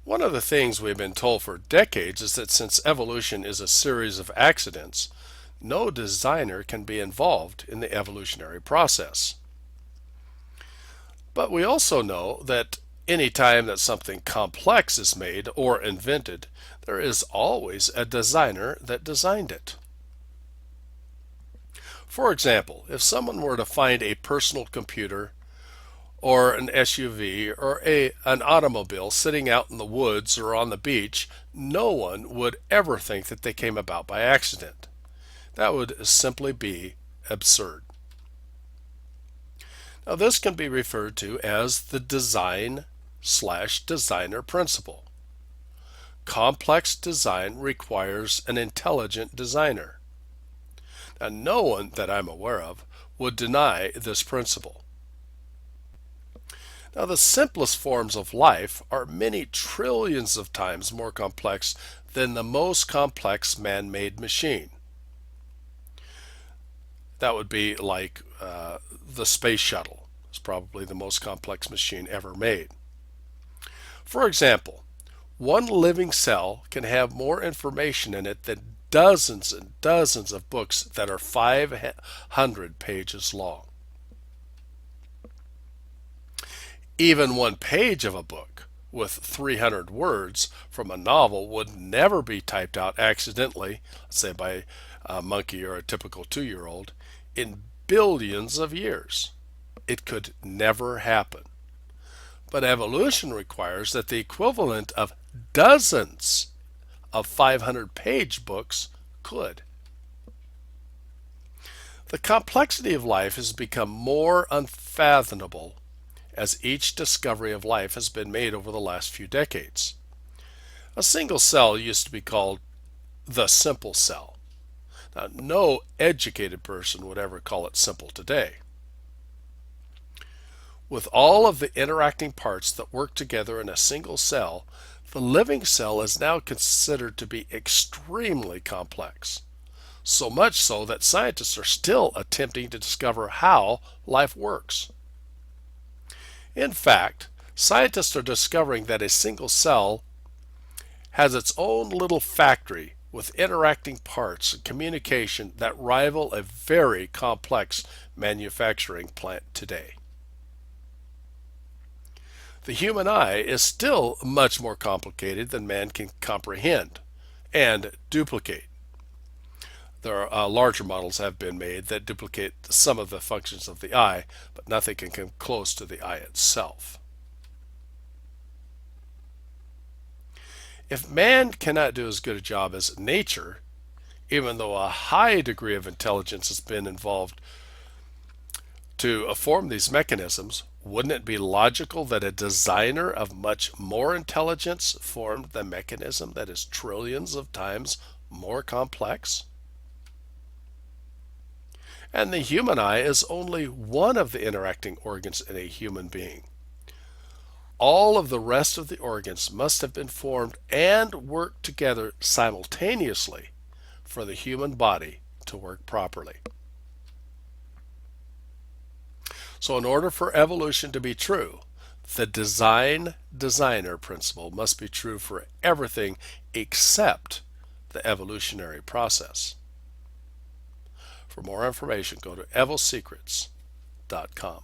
One of the things we've been told for decades is that since evolution is a series of accidents, no designer can be involved in the evolutionary process. But we also know that any time that something complex is made or invented, there is always a designer that designed it. For example, if someone were to find a personal computer or an SUV or an automobile sitting out in the woods or on the beach, no one would ever think that they came about by accident. That would simply be absurd. Now, this can be referred to as the design/designer principle. Complex design requires an intelligent designer. Now, no one that I'm aware of would deny this principle. Now, the simplest forms of life are many trillions of times more complex than the most complex man-made machine. That would be like the space shuttle. It's probably the most complex machine ever made. For example, one living cell can have more information in it than dozens and dozens of books that are 500 pages long. Even one page of a book with 300 words from a novel would never be typed out accidentally, let's say by a monkey or a typical 2-year-old, in billions of years. It could never happen. But evolution requires that the equivalent of dozens of 500-page books could. The complexity of life has become more unfathomable as each discovery of life has been made over the last few decades. A single cell used to be called the simple cell. Now, no educated person would ever call it simple today. With all of the interacting parts that work together in a single cell, the living cell is now considered to be extremely complex. So much so that scientists are still attempting to discover how life works. In fact, scientists are discovering that a single cell has its own little factory with interacting parts and communication that rival a very complex manufacturing plant today. The human eye is still much more complicated than man can comprehend and duplicate. There are larger models have been made that duplicate some of the functions of the eye, but nothing can come close to the eye itself. If man cannot do as good a job as nature, even though a high degree of intelligence has been involved to form these mechanisms, wouldn't it be logical that a designer of much more intelligence formed the mechanism that is trillions of times more complex? And the human eye is only one of the interacting organs in a human being. All of the rest of the organs must have been formed and work together simultaneously for the human body to work properly. So in order for evolution to be true, the designer principle must be true for everything except the evolutionary process. For more information, go to evosecrets.com.